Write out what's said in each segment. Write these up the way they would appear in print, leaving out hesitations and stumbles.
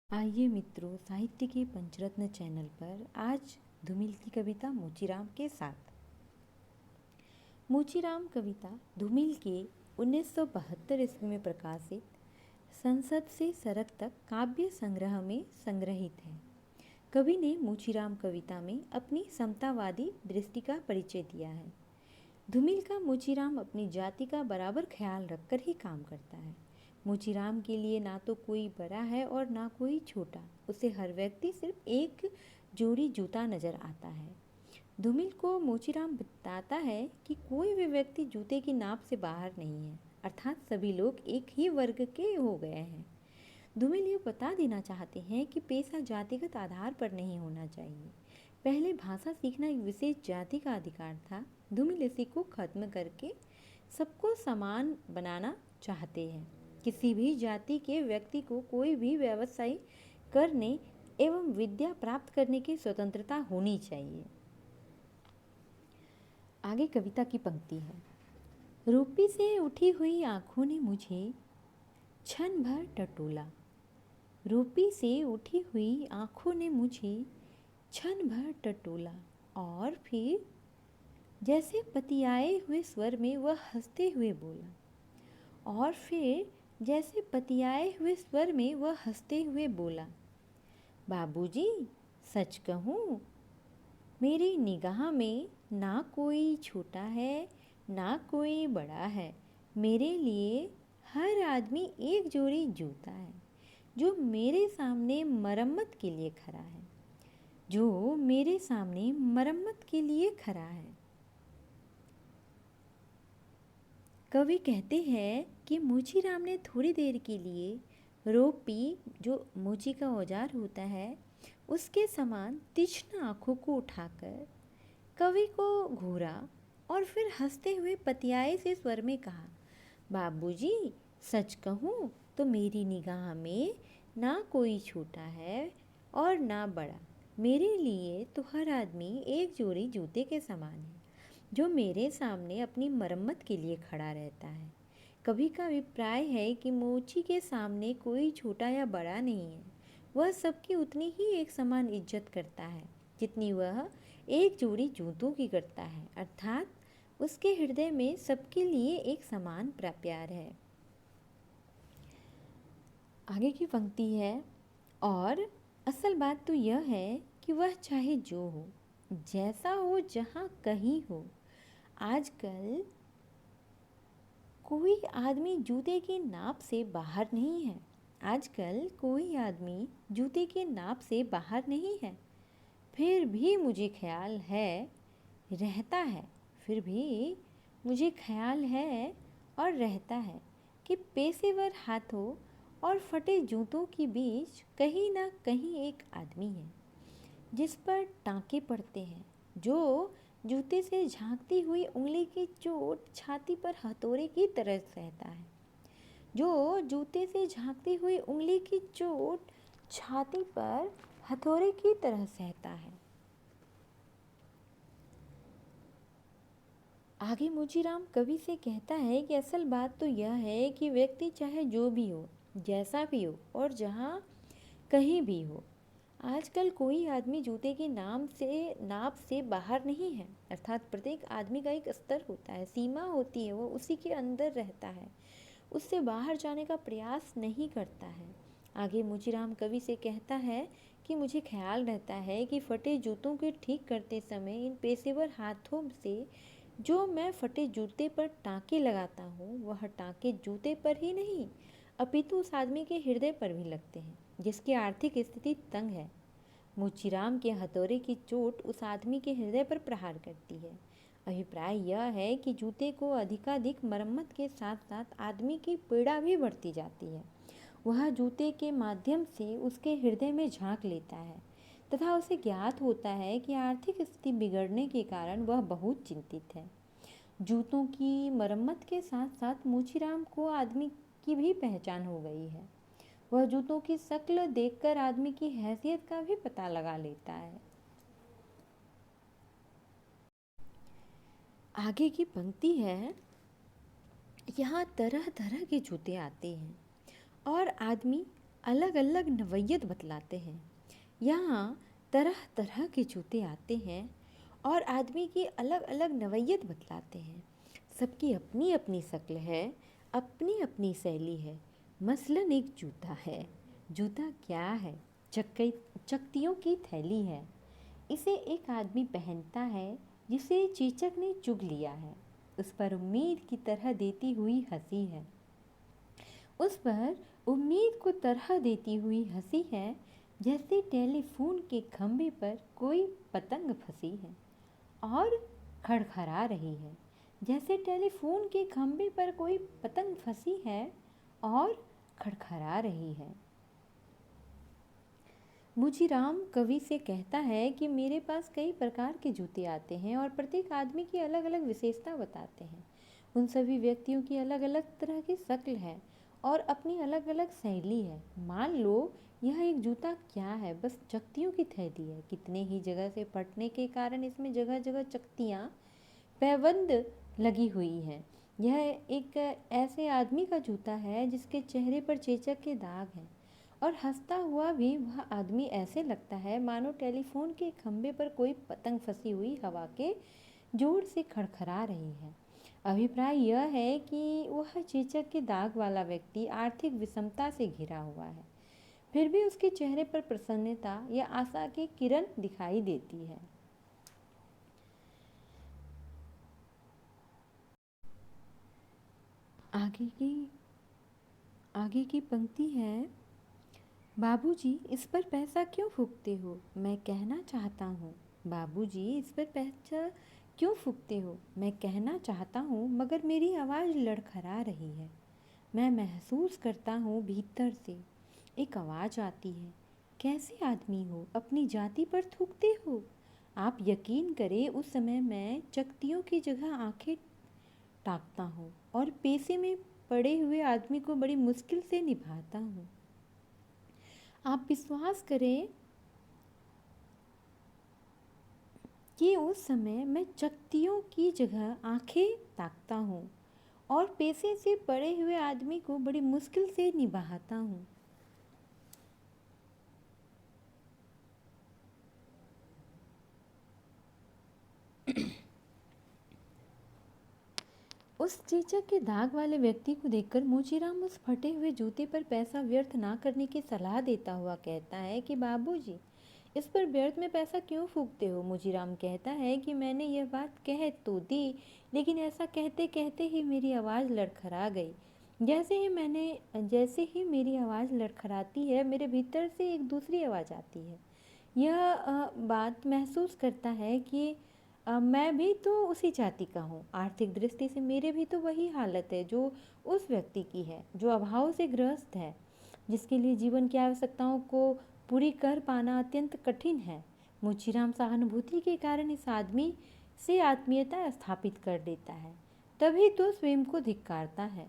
आइए मित्रों, साहित्य के पंचरत्न चैनल पर आज धूमिल की कविता मोचीराम के साथ। मोचीराम कविता धूमिल के 1972 ईस्वी में प्रकाशित संसद से सड़क तक काव्य संग्रह में संग्रहित है। कवि ने मोचीराम कविता में अपनी समतावादी दृष्टि का परिचय दिया है। धूमिल का मोचीराम अपनी जाति का बराबर ख्याल रखकर ही काम करता है। मोचीराम के लिए ना तो कोई बड़ा है और ना कोई छोटा, उसे हर व्यक्ति सिर्फ एक जोड़ी जूता नजर आता है। धूमिल को मोचीराम बताता है कि कोई भी व्यक्ति जूते की नाप से बाहर नहीं है, अर्थात सभी लोग एक ही वर्ग के हो गए हैं। धूमिल ये बता देना चाहते हैं कि पेशा जातिगत आधार पर नहीं होना चाहिए। पहले भाषा सीखना एक विशेष जाति का अधिकार था। धूमिल इसी को खत्म करके सबको समान बनाना चाहते हैं। किसी भी जाति के व्यक्ति को कोई भी व्यवसाय करने एवं विद्या प्राप्त करने की स्वतंत्रता होनी चाहिए। आगे कविता की पंक्ति है। रूपी से उठी हुई आंखों ने मुझे क्षण भर टटोला। रूपी से उठी हुई आंखों ने मुझे क्षण भर टटोला और फिर जैसे पतियाए हुए स्वर में वह हंसते हुए बोला। और फिर जैसे पतियाए हुए स्वर में वह हंसते हुए बोला, बाबूजी, सच कहूँ, मेरी निगाह में ना कोई छोटा है ना कोई बड़ा है। मेरे लिए हर आदमी एक जोड़ी जूता है जो मेरे सामने मरम्मत के लिए खड़ा है, जो मेरे सामने मरम्मत के लिए खड़ा है। कवि कहते हैं कि मोचीराम ने थोड़ी देर के लिए रोपी, जो मोची का औजार होता है, उसके समान तीक्ष्ण आँखों को उठाकर कवि को घूरा और फिर हंसते हुए पतियाए से स्वर में कहा, बाबूजी, सच कहूँ तो मेरी निगाह में ना कोई छोटा है और ना बड़ा। मेरे लिए तो हर आदमी एक जोड़ी जूते के समान है जो मेरे सामने अपनी मरम्मत के लिए खड़ा रहता है। कवि का अभिप्राय है कि मोची के सामने कोई छोटा या बड़ा नहीं है। वह सबकी उतनी ही एक समान इज्जत करता है जितनी वह एक जोड़ी जूतों की करता है, अर्थात उसके हृदय में सबके लिए एक समान प्यार है। आगे की पंक्ति है, और असल बात तो यह है कि वह चाहे जो हो, जैसा हो, जहाँ कहीं हो, आजकल कोई आदमी जूते की नाप से बाहर नहीं है। आजकल कोई आदमी जूते के नाप से बाहर नहीं है। फिर भी मुझे ख्याल है, रहता है, फिर भी मुझे ख्याल है और रहता है कि पेशेवर हाथों और फटे जूतों के बीच कहीं ना कहीं एक आदमी है जिस पर टाँके पड़ते हैं, जो जूते से झांकती हुई उंगली की चोट छाती पर हथौड़े की तरह सहता है, जो जूते से झांकती हुई उंगली की चोट छाती पर हथौड़े की तरह सहता है। आगे मोचीराम कवि से कहता है कि असल बात तो यह है कि व्यक्ति चाहे जो भी हो, जैसा भी हो और जहाँ कहीं भी हो, आजकल कोई आदमी जूते के नाप से बाहर नहीं है, अर्थात प्रत्येक आदमी का एक स्तर होता है, सीमा होती है, वो उसी के अंदर रहता है, उससे बाहर जाने का प्रयास नहीं करता है। आगे मोचीराम कवि से कहता है कि मुझे ख्याल रहता है कि फटे जूतों के ठीक करते समय इन पेशेवर हाथों से जो मैं फटे जूते पर टाँके लगाता हूँ, वह टाँके जूते पर ही नहीं अपितु उस आदमी के हृदय पर भी लगते हैं जिसकी आर्थिक स्थिति तंग है। मोचीराम के हथौड़े की चोट उस आदमी के हृदय पर प्रहार करती है। अभिप्राय यह है कि जूते को अधिकाधिक मरम्मत के साथ साथ आदमी की पीड़ा भी बढ़ती जाती है। वह जूते के माध्यम से उसके हृदय में झांक लेता है तथा उसे ज्ञात होता है कि आर्थिक स्थिति बिगड़ने के कारण वह बहुत चिंतित है। जूतों की मरम्मत के साथ साथ मोचीराम को आदमी की भी पहचान हो गई है। वह जूतों की शक्ल देखकर आदमी की हैसियत का भी पता लगा लेता है। आगे की पंक्ति है, यहाँ तरह तरह के जूते आते हैं और आदमी अलग अलग नवैयत बतलाते हैं। यहाँ तरह तरह के जूते आते हैं और आदमी की अलग अलग नवैयत बतलाते हैं। सबकी अपनी अपनी शक्ल है, अपनी अपनी शैली है। मसलन एक जूता है। जूता क्या है? चक्की चकतियों की थैली है। इसे एक आदमी पहनता है जिसे चेचक ने चुग लिया है। उस पर उम्मीद की तरह देती हुई हंसी है। उस पर उम्मीद को तरह देती हुई हंसी है, जैसे टेलीफोन के खंभे पर कोई पतंग फंसी है और खड़खड़ा रही है। जैसे टेलीफोन के खंभे पर कोई पतंग फंसी है और खड़खड़ा रही है। मुजीराम कवि से कहता है कि मेरे पास कई प्रकार के जूते आते हैं और प्रत्येक आदमी की अलग अलग विशेषता बताते हैं। उन सभी व्यक्तियों की अलग अलग तरह की शक्ल है और अपनी अलग अलग शैली है। मान लो यह एक जूता क्या है? बस चकतियों की थैली है। कितने ही जगह से फटने के कारण इसमें जगह जगह चकतियाँ पैबंद लगी हुई हैं। यह एक ऐसे आदमी का जूता है जिसके चेहरे पर चेचक के दाग हैं और हंसता हुआ भी वह आदमी ऐसे लगता है मानो टेलीफोन के खंभे पर कोई पतंग फंसी हुई हवा के जोर से खड़खड़ा रही है। अभिप्राय यह है कि वह चेचक के दाग वाला व्यक्ति आर्थिक विषमता से घिरा हुआ है, फिर भी उसके चेहरे पर प्रसन्नता या आशा की किरण दिखाई देती है। आगे की पंक्ति है, बाबूजी इस पर पैसा क्यों फूकते हो? मैं कहना चाहता हूँ। बाबूजी इस पर पैसा क्यों फूकते हो? मैं कहना चाहता हूँ, मगर मेरी आवाज़ लड़खड़ा रही है। मैं महसूस करता हूँ भीतर से एक आवाज़ आती है। कैसे आदमी हो? अपनी जाति पर थूकते हो? आप यकीन करें, उस समय मैं चकतियों की जगह आंखें ताकता हूँ और पेशे में पड़े हुए आदमी को बड़ी मुश्किल से निभाता हूँ। आप विश्वास करें कि उस समय मैं चकतियों की जगह आंखें ताकता हूँ और पेशे से पड़े हुए आदमी को बड़ी मुश्किल से निभाता हूँ। उस चेचक के दाग वाले व्यक्ति को देखकर मोचीराम उस फटे हुए जूते पर पैसा व्यर्थ ना करने की सलाह देता हुआ कहता है कि बाबूजी इस पर व्यर्थ में पैसा क्यों फूकते हो? मुजीराम कहता है कि मैंने यह बात कह तो दी, लेकिन ऐसा कहते कहते ही मेरी आवाज़ लड़खड़ा गई। जैसे ही मेरी आवाज़ लड़खड़ाती है, मेरे भीतर से एक दूसरी आवाज़ आती है। यह बात महसूस करता है कि मैं भी तो उसी जाति का हूँ। आर्थिक दृष्टि से मेरे भी तो वही हालत है जो उस व्यक्ति की है, जो अभाव से ग्रस्त है, जिसके लिए जीवन की आवश्यकताओं को पूरी कर पाना अत्यंत कठिन है। मुचीराम सहानुभूति के कारण इस आदमी से आत्मीयता स्थापित कर देता है, तभी तो स्वयं को धिक्कारता है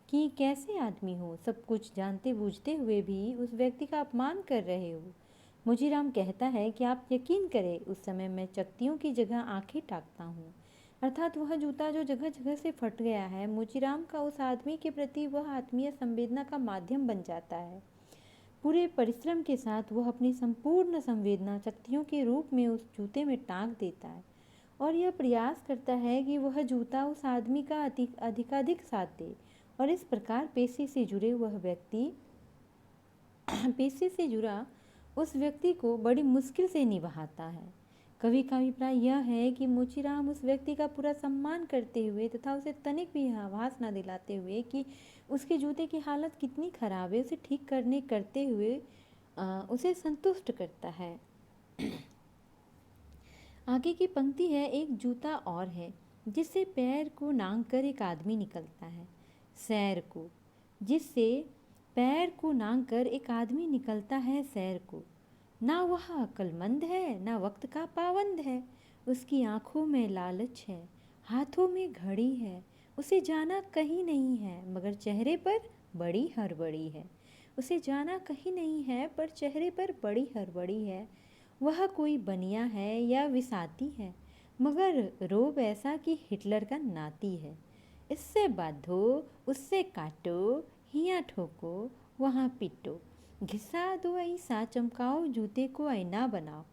कि कैसे आदमी हो, सब कुछ जानते बूझते हुए भी उस व्यक्ति का अपमान कर रहे हो। मुजीराम कहता है कि आप यकीन करें, उस समय मैं चकतियों की जगह आंखें ताकता हूँ। अर्थात वह जूता जो जगह जगह से फट गया है, मुजीराम का उस आदमी के प्रति वह आत्मीय संवेदना का माध्यम बन जाता है। पूरे परिश्रम के साथ वह अपनी संपूर्ण संवेदना चकतियों के रूप में उस जूते में टांग देता है और यह प्रयास करता है कि वह जूता उस आदमी का अधिकाधिक साथ दे और इस प्रकार पेशे से जुड़ा उस व्यक्ति को बड़ी मुश्किल से निभाता है। कवि का अभिप्राय यह है कि मोचीराम उस व्यक्ति का पूरा सम्मान करते हुए तथा उसे तनिक भी आभास न दिलाते हुए कि उसके जूते की हालत कितनी खराब है, उसे ठीक करते हुए उसे संतुष्ट करता है। आगे की पंक्ति है, एक जूता और है जिससे पैर को नांग कर एक आदमी निकलता है। सैर को, जिससे पैर को नांग कर एक आदमी निकलता है सैर को। ना वह अक्लमंद है, ना वक्त का पाबंद है। उसकी आंखों में लालच है, हाथों में घड़ी है। उसे जाना कहीं नहीं है, मगर चेहरे पर बड़ी हड़बड़ी है। उसे जाना कहीं नहीं है, पर चेहरे पर बड़ी हड़बड़ी है। वह कोई बनिया है या विसाती है, मगर रोब ऐसा कि हिटलर का नाती है। इससे बांधो, उससे काटो, हियाँ ठोको, वहाँ पीटो। घिसा दो ऐसा चमकाओ जूते को आईना बनाओ।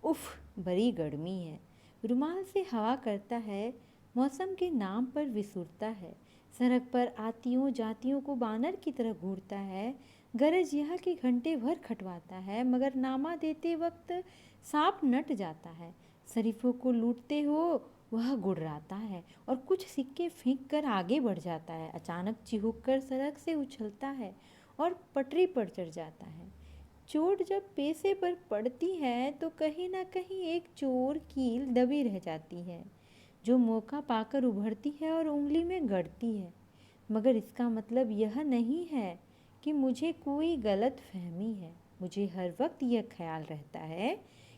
उफ, बड़ी गर्मी है। रुमाल से हवा करता है, मौसम के नाम पर विसुरता है। सड़क पर आतियों जातियों को बानर की तरह घूरता है। गरज यह कि घंटे भर खटवाता है, मगर नामा देते वक्त सांप नट जाता है। शरीफों को लूटते हो वह गुर्राता है और कुछ सिक्के फेंक कर आगे बढ़ जाता है। अचानक चिहुक कर सड़क से उछलता है और पटरी पर चढ़ जाता है। चोट जब पेशे पर पड़ती है तो कहीं ना कहीं एक चोर कील दबी रह जाती है, जो मौका पाकर उभरती है और उंगली में गड़ती है। मगर इसका मतलब यह नहीं है कि मुझे कोई गलत फहमी है। मुझे हर वक्त यह ख्याल रहता है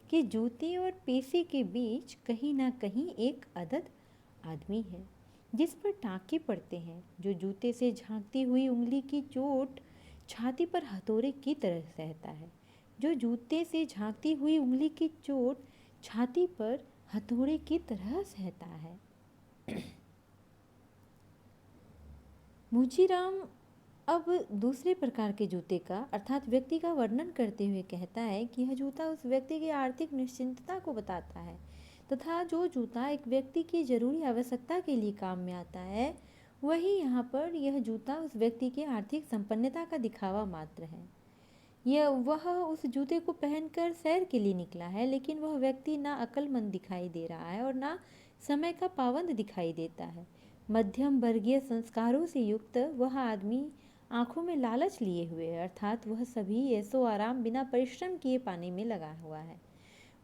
कि जूते और पेशे के बीच कहीं ना कहीं एक अदद आदमी है, जिस पर टाँके पड़ते हैं, जो जूते से झांकती हुई उंगली की चोट छाती पर हथौड़े की तरह सहता है। जो जूते से झांकती हुई उंगली की चोट छाती पर हथौड़े की तरह सहता है। मुचीराम अब दूसरे प्रकार के जूते का अर्थात व्यक्ति का वर्णन करते हुए कहता है कि यह जूता उस व्यक्ति की आर्थिक निश्चिंतता को बताता है तथा जो जूता एक व्यक्ति की जरूरी आवश्यकता के लिए काम में आता है, वही यहाँ पर यह जूता उस व्यक्ति की आर्थिक संपन्नता का दिखावा मात्र है। वह उस जूते को पहनकर सैर के लिए निकला है, लेकिन वह व्यक्ति ना अक्लमंद दिखाई दे रहा है और ना समय का पाबंद दिखाई देता है। मध्यम वर्गीय संस्कारों से युक्त वह आदमी आंखों में लालच लिए हुए है, अर्थात वह सभी ऐसो आराम बिना परिश्रम किए पाने में लगा हुआ है।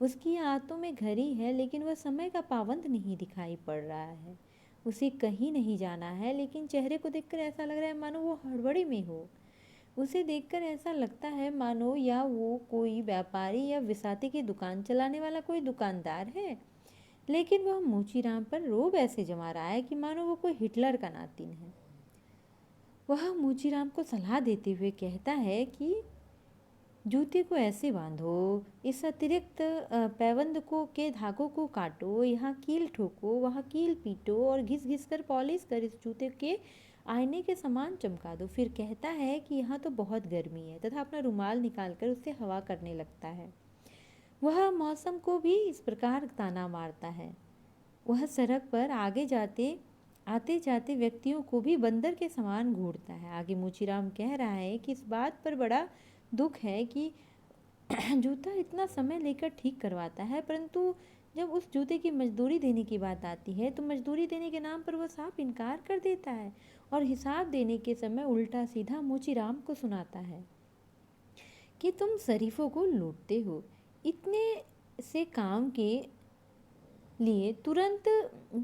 उसकी आंतों में घड़ी है, लेकिन वह समय का पाबंद नहीं दिखाई पड़ रहा है। उसे कहीं नहीं जाना है, लेकिन चेहरे को देखकर ऐसा लग रहा है मानो वो हड़बड़ी में हो। उसे देखकर ऐसा लगता है मानो या वो कोई व्यापारी या विसाती की दुकान चलाने वाला कोई दुकानदार है, लेकिन वह मोचीराम पर रोब ऐसे जमा रहा है कि मानो वो कोई हिटलर का नातिन है। वह मोचीराम को सलाह देते हुए कहता है कि जूते को ऐसे बांधो, इस अतिरिक्त पैबंद को के धागों को काटो, यहाँ कील ठोको, वहाँ कील पीटो और घिस घिस कर पॉलिश कर इस जूते के आईने के समान चमका दो। फिर कहता है कि यहाँ तो बहुत गर्मी है तथा अपना रुमाल निकालकर उससे हवा करने लगता है। वह मौसम को भी इस प्रकार ताना मारता है। वह सड़क पर आते जाते व्यक्तियों को भी बंदर के समान घूरता है। आगे मोचीराम कह रहा है कि इस बात पर बड़ा दुख है कि जूता इतना समय लेकर ठीक करवाता है, परंतु जब उस जूते की मजदूरी देने की बात आती है तो मजदूरी देने के नाम पर वह साफ इनकार कर देता है और हिसाब देने के समय उल्टा सीधा मोचीराम को सुनाता है कि तुम शरीफों को लूटते हो, इतने से काम के लिए तुरंत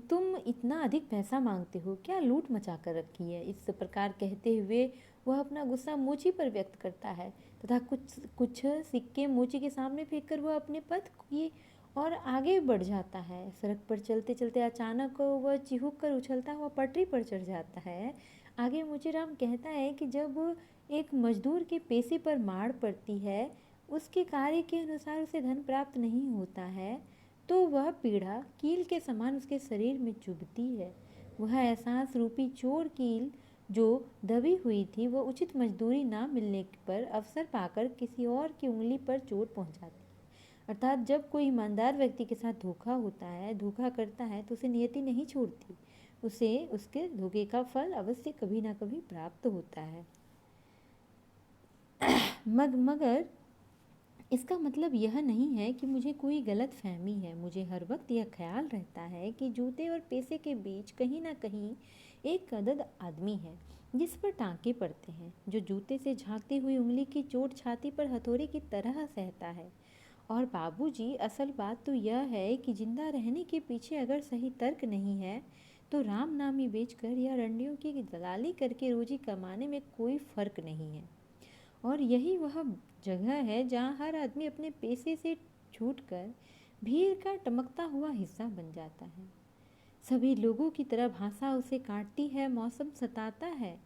तुम इतना अधिक पैसा मांगते हो, क्या लूट मचा कर रखी है। इस प्रकार कहते हुए वह अपना गुस्सा मोची पर व्यक्त करता है तथा कुछ सिक्के मोची के सामने फेंक कर वह अपने पथ की और आगे बढ़ जाता है। सड़क पर चलते चलते अचानक वह चिहुक कर उछलता हुआ पटरी पर चढ़ जाता है। आगे मोचीराम कहता है कि जब एक मजदूर के पेशे पर मार पड़ती है, उसके कार्य के अनुसार उसे धन प्राप्त नहीं होता है, तो वह पीड़ा कील के समान उसके शरीर में चुभती है। वह एहसास रूपी चोर कील जो दबी हुई थी, वह उचित मजदूरी ना मिलने पर अवसर पाकर किसी और की उंगली पर चोट पहुंचाती है। अर्थात जब कोई ईमानदार व्यक्ति के साथ धोखा करता है तो उसे नियति नहीं छोड़ती, उसे उसके धोखे का फल अवश्य कभी ना कभी प्राप्त होता है। मगर इसका मतलब यह नहीं है कि मुझे कोई गलत फहमी है। मुझे हर वक्त यह ख्याल रहता है कि जूते और पेशे के बीच कहीं ना कहीं एक अदद आदमी है, जिस पर टाँके पड़ते हैं, जो जूते से झांकती हुई उंगली की चोट छाती पर हथौड़े की तरह सहता है। और बाबूजी, असल बात तो यह है कि जिंदा रहने के पीछे अगर सही तर्क नहीं है तो राम नामी बेचकर या रंडियों की दलाली करके रोजी कमाने में कोई फर्क नहीं है। और यही वह जगह है जहाँ हर आदमी अपने पेशे से छूटकर भीड़ का टमकता हुआ हिस्सा बन जाता है। सभी लोगों की तरह भाषा उसे काटती है, मौसम सताता है।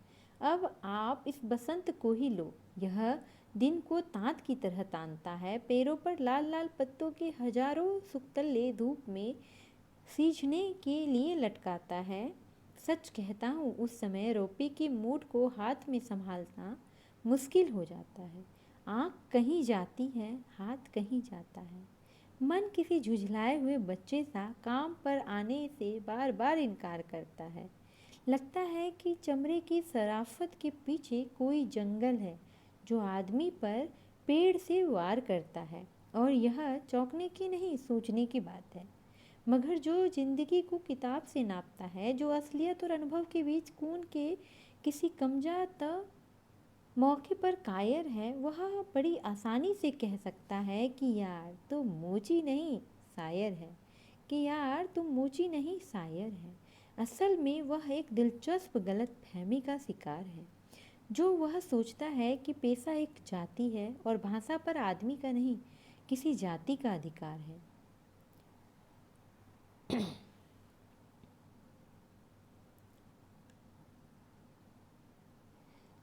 अब आप इस बसंत को ही लो, यह दिन को तांत की तरह तानता है, पैरों पर लाल लाल पत्तों के हजारों सुक्तले धूप में सींचने के लिए लटकाता है। सच कहता हूँ, उस समय रोपी की मूठ को हाथ में संभालना मुश्किल हो जाता है। आँख कहीं जाती है, हाथ कहीं जाता है। मन किसी झुझलाए हुए बच्चे सा काम पर आने से बार बार इनकार करता है। लगता है कि चमड़े की शराफत के पीछे कोई जंगल है जो आदमी पर पेड़ से वार करता है। और यह चौंकने की नहीं, सोचने की बात है। मगर जो जिंदगी को किताब से नापता है, जो असलियत और अनुभव के बीच कून के किसी कमजात मौके पर कायर है, वह बड़ी आसानी से कह सकता है कि यार तुम मोची नहीं शायर है, कि यार तुम मोची नहीं शायर है। असल में वह एक दिलचस्प गलत फहमी का शिकार है। जो वह सोचता है कि पेशा एक जाति है और भाषा पर आदमी का नहीं, किसी जाति का अधिकार है।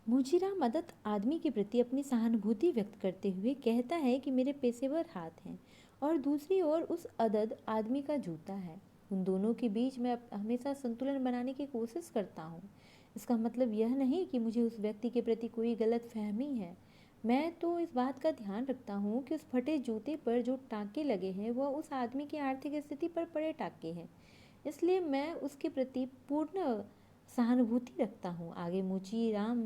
मुजीरा मदद आदमी के प्रति अपनी सहानुभूति व्यक्त करते हुए कहता है कि मेरे पेशेवर हाथ हैं और दूसरी ओर उस अदद आदमी का जूता है। उन दोनों के बीच मैं हमेशा संतुलन बनाने की कोशिश करता हूँ। इसका मतलब यह नहीं कि मुझे उस व्यक्ति के प्रति कोई गलत फहमी है। मैं तो इस बात का ध्यान रखता हूँ कि उस फटे जूते पर जो टाँके लगे हैं वह उस आदमी की आर्थिक स्थिति पर पड़े टाँके हैं। इसलिए मैं उसके प्रति पूर्ण सहानुभूति रखता हूँ। आगे मुची राम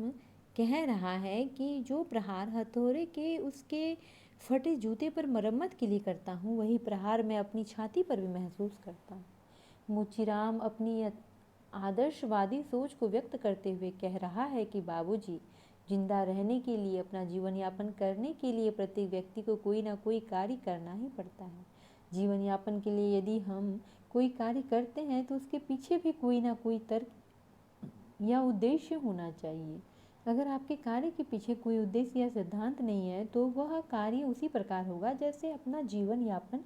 कह रहा है कि जो प्रहार हथौड़े के उसके फटे जूते पर मरम्मत के लिए करता हूँ, वही प्रहार मैं अपनी छाती पर भी महसूस करता हूँ। मुचीराम अपनी आदर्शवादी सोच को व्यक्त करते हुए कह रहा है कि बाबूजी, जिंदा रहने के लिए, अपना जीवन यापन करने के लिए प्रत्येक व्यक्ति को कोई ना कोई कार्य करना ही पड़ता है। जीवन यापन के लिए यदि हम कोई कार्य करते हैं तो उसके पीछे भी कोई ना कोई तर्क या उद्देश्य होना चाहिए। अगर आपके कार्य के पीछे कोई उद्देश्य या सिद्धांत नहीं है तो वह कार्य उसी प्रकार होगा जैसे अपना जीवन यापन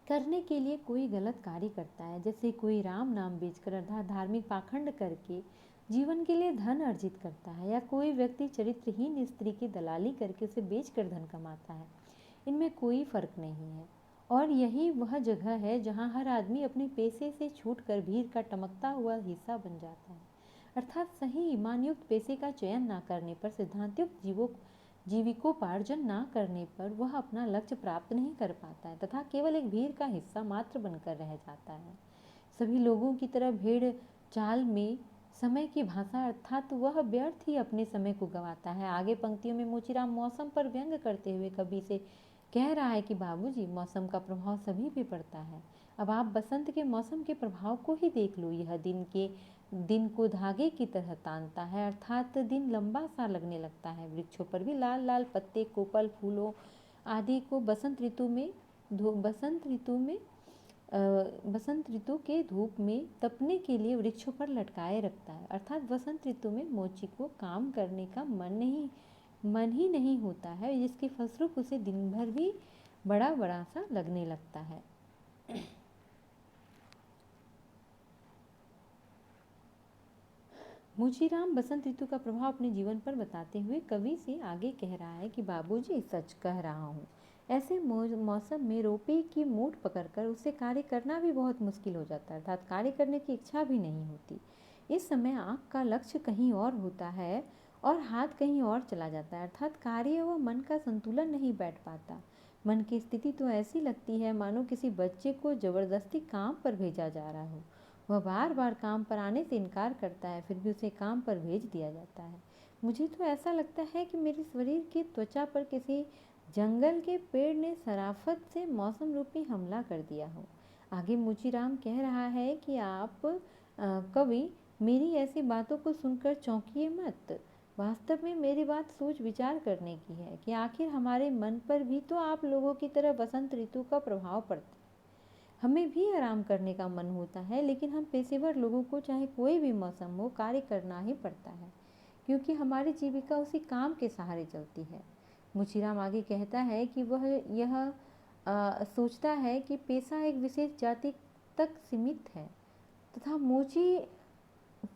करने के लिए कोई गलत कार्य करता है। जैसे कोई राम नाम बेचकर अर्थात धार्मिक पाखंड करके जीवन के लिए धन अर्जित करता है, या कोई व्यक्ति चरित्रहीन स्त्री की दलाली करके उसे बेचकर धन कमाता है। इनमें कोई फर्क नहीं है। और यही वह जगह है जहाँ हर आदमी अपने पेशे से छूटकर भीड़ का टमकता हुआ हिस्सा बन जाता है। अर्थात सही ईमानयुक्त पेशे का चयन न करने पर, सिद्धांतयुक्त जीविकोपार्जन न करने पर वह अपना लक्ष्य प्राप्त नहीं कर पाता है तथा केवल एक भीड़ का हिस्सा मात्र बनकर रह जाता है। सभी लोगों की तरह भेड़ चाल में समय की भाषा अर्थात वह व्यर्थ ही अपने समय को गंवाता है। आगे पंक्तियों में मोचीराम मौसम पर व्यंग करते हुए कवि से कह रहा है कि बाबूजी, मौसम का प्रभाव सभी पे पड़ता है। अब आप बसंत के मौसम के प्रभाव को ही देख लो। यह दिन को धागे की तरह तानता है, अर्थात दिन लंबा सा लगने लगता है। वृक्षों पर भी लाल लाल पत्ते, कोपल फूलों आदि को बसंत ऋतु के धूप में तपने के लिए वृक्षों पर लटकाए रखता है। अर्थात बसंत ऋतु में मोची को काम करने का मन ही नहीं होता है, जिसके फलस्वरूप उसे दिन भर भी बड़ा बड़ा सा लगने लगता है। मुचीराम बसंत ऋतु का प्रभाव अपने जीवन पर बताते हुए कवि से आगे कह रहा है कि बाबूजी, सच कह रहा हूँ, ऐसे मौसम में रोपे की मूठ पकड़कर उससे कार्य करना भी बहुत मुश्किल हो जाता है, अर्थात कार्य करने की इच्छा भी नहीं होती। इस समय आँख का लक्ष्य कहीं और होता है और हाथ कहीं और चला जाता है, अर्थात कार्य व मन का संतुलन नहीं बैठ पाता। मन की स्थिति तो ऐसी लगती है मानो किसी बच्चे को जबरदस्ती काम पर भेजा जा रहा हो। वह बार बार काम पर आने से इनकार करता है, फिर भी उसे काम पर भेज दिया जाता है। मुझे तो ऐसा लगता है कि मेरे शरीर की त्वचा पर किसी जंगल के पेड़ ने शराफत से मौसम रूपी हमला कर दिया हो। आगे मुचीराम कह रहा है कि आप कवि, मेरी ऐसी बातों को सुनकर चौंकिए मत। वास्तव में मेरी बात सोच विचार करने की है कि आखिर हमारे मन पर भी तो आप लोगों की तरह बसंत ऋतु का प्रभाव पड़ता है। हमें भी आराम करने का मन होता है, लेकिन हम पेशेवर लोगों को चाहे कोई भी मौसम हो कार्य करना ही पड़ता है, क्योंकि हमारी जीविका उसी काम के सहारे चलती है। मुचीराम आगे कहता है कि वह यह सोचता है कि पेशा एक विशेष जाति तक सीमित है तथा मोची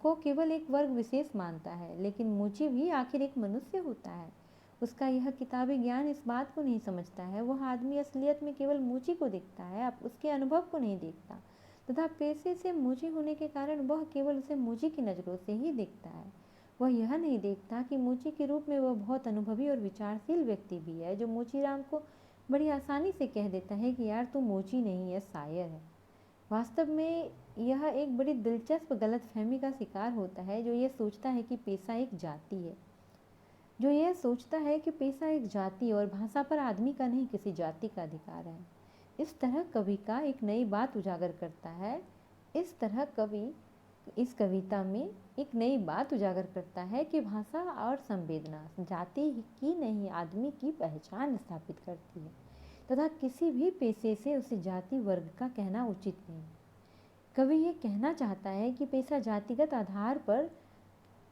को केवल एक वर्ग विशेष मानता है, लेकिन मोची भी आखिर एक मनुष्य होता है। उसका यह किताबी ज्ञान इस बात को नहीं समझता है। वह आदमी असलियत में केवल मोची को देखता है, आप उसके अनुभव को नहीं देखता, तथा पेशे से मोची होने के कारण वह केवल उसे मोची की नज़रों से ही देखता है। वह यह नहीं देखता कि मोची के रूप में वह बहुत अनुभवी और विचारशील व्यक्ति भी है, जो मोचीराम को बड़ी आसानी से कह देता है कि यार तू मोची नहीं है, शायर है। वास्तव में यह एक बड़ी दिलचस्प गलतफहमी का शिकार होता है, जो यह सोचता है कि पेशा एक जाति है, और भाषा पर आदमी का नहीं, किसी जाति का अधिकार है। इस तरह कवि का एक नई बात उजागर करता है इस कविता में एक नई बात उजागर करता है कि भाषा और संवेदना जाति की नहीं, आदमी की पहचान स्थापित करती है, तथा किसी भी पेशे से उसे जाति वर्ग का कहना उचित नहीं। कवि ये कहना चाहता है कि पेशा जातिगत आधार पर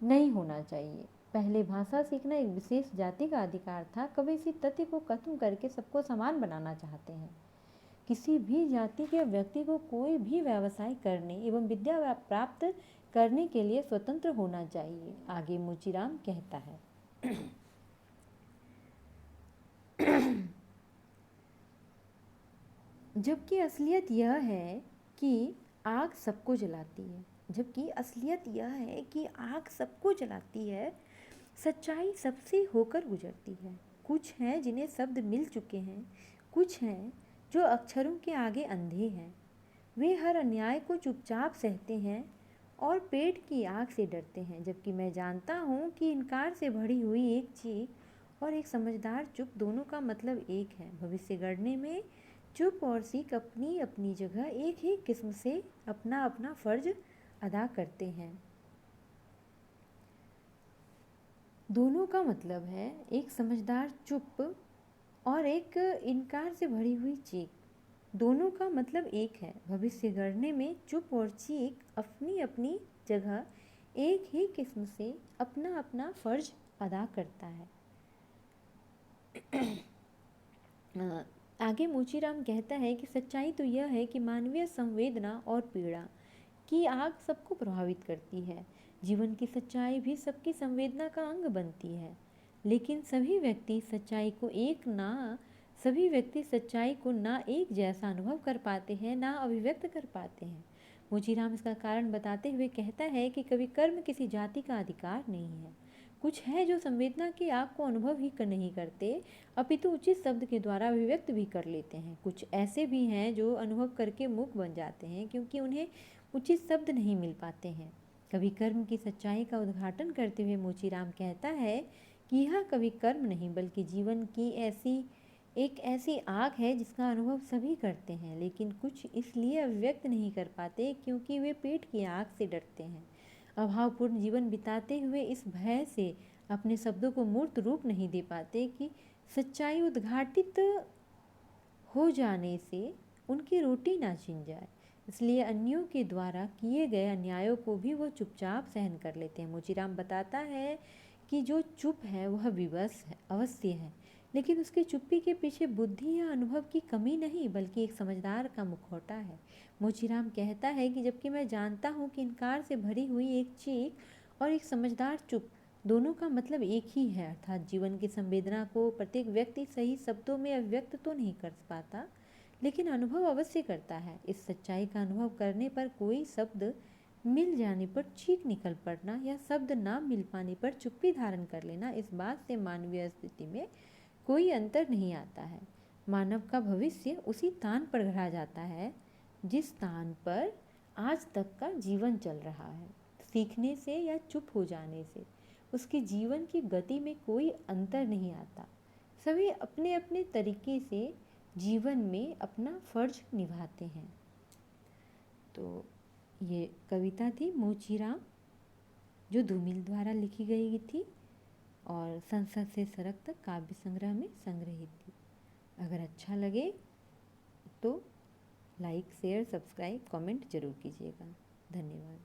नहीं होना चाहिए। पहले भाषा सीखना एक विशेष जाति का अधिकार था। कवि इसी तथ्य को खत्म करके सबको समान बनाना चाहते हैं। किसी भी जाति के व्यक्ति को कोई भी व्यवसाय करने एवं विद्या प्राप्त करने के लिए स्वतंत्र होना चाहिए, आगे मोचीराम कहता है। जबकि असलियत यह है कि आग सबको जलाती है, सच्चाई सबसे होकर गुजरती है। कुछ हैं जिन्हें शब्द मिल चुके हैं, कुछ हैं जो अक्षरों के आगे अंधे हैं। वे हर अन्याय को चुपचाप सहते हैं और पेट की आग से डरते हैं, जबकि मैं जानता हूँ कि इनकार से भरी हुई एक चीख और एक समझदार चुप, दोनों का मतलब एक है। भविष्य गढ़ने में चुप और सीख अपनी अपनी जगह एक ही किस्म से अपना अपना फर्ज अदा करते हैं। दोनों का मतलब है एक समझदार चुप और एक इनकार से भरी हुई चीख, दोनों का मतलब एक है। भविष्य गढ़ने में चुप और चीख अपनी अपनी जगह एक ही किस्म से अपना अपना फर्ज अदा करता है। आगे मोचीराम कहता है कि सच्चाई तो यह है कि मानवीय संवेदना और पीड़ा की आग सबको प्रभावित करती है। जीवन की सच्चाई भी सबकी संवेदना का अंग बनती है, लेकिन सभी व्यक्ति सच्चाई को ना एक जैसा अनुभव कर पाते हैं, ना अभिव्यक्त कर पाते हैं। मोचीराम इसका कारण बताते हुए कहता है कि कभी कर्म किसी जाति का अधिकार नहीं है। कुछ है जो संवेदना की आग को अनुभव ही नहीं करते, अपितु उचित शब्द के द्वारा अभिव्यक्त भी कर लेते हैं। कुछ ऐसे भी हैं जो अनुभव करके मूक बन जाते हैं, क्योंकि उन्हें उचित शब्द नहीं मिल पाते हैं। कभी कर्म की सच्चाई का उद्घाटन करते हुए मोचीराम कहता है कि यह कभी कर्म नहीं, बल्कि जीवन की एक ऐसी आग है जिसका अनुभव सभी करते हैं, लेकिन कुछ इसलिए अभिव्यक्त नहीं कर पाते क्योंकि वे पेट की आग से डरते हैं। अभावपूर्ण जीवन बिताते हुए इस भय से अपने शब्दों को मूर्त रूप नहीं दे पाते कि सच्चाई उद्घाटित हो जाने से उनकी रोटी ना छिन जाए, इसलिए अन्यों के द्वारा किए गए अन्यायों को भी वो चुपचाप सहन कर लेते हैं। मोचीराम बताता है कि जो चुप है वह विवश है, अवश्य है, लेकिन उसकी चुप्पी के पीछे बुद्धि या अनुभव की कमी नहीं, बल्कि एक समझदार का मुखौटा है। मोचीराम कहता है कि जबकि मैं जानता हूँ कि इनकार से भरी हुई एक चीख और एक समझदार चुप, दोनों का मतलब एक ही है, अर्थात जीवन की संवेदना को प्रत्येक व्यक्ति सही शब्दों में अभिव्यक्त तो नहीं कर पाता, लेकिन अनुभव अवश्य करता है। इस सच्चाई का अनुभव करने पर कोई शब्द मिल जाने पर चीख निकल पड़ना या शब्द ना मिल पाने पर चुप्पी धारण कर लेना, इस बात से मानवीय स्थिति में कोई अंतर नहीं आता है। मानव का भविष्य उसी तान पर गढ़ा जाता है जिस तान पर आज तक का जीवन चल रहा है। सीखने से या चुप हो जाने से उसके जीवन की गति में कोई अंतर नहीं आता। सभी अपने अपने तरीके से जीवन में अपना फर्ज निभाते हैं। तो ये कविता थी मोचीराम, जो धूमिल द्वारा लिखी गई थी और संसद से सड़क तक काव्य संग्रह में संग्रहित थी। अगर अच्छा लगे तो लाइक, शेयर, सब्सक्राइब, कमेंट जरूर कीजिएगा। धन्यवाद।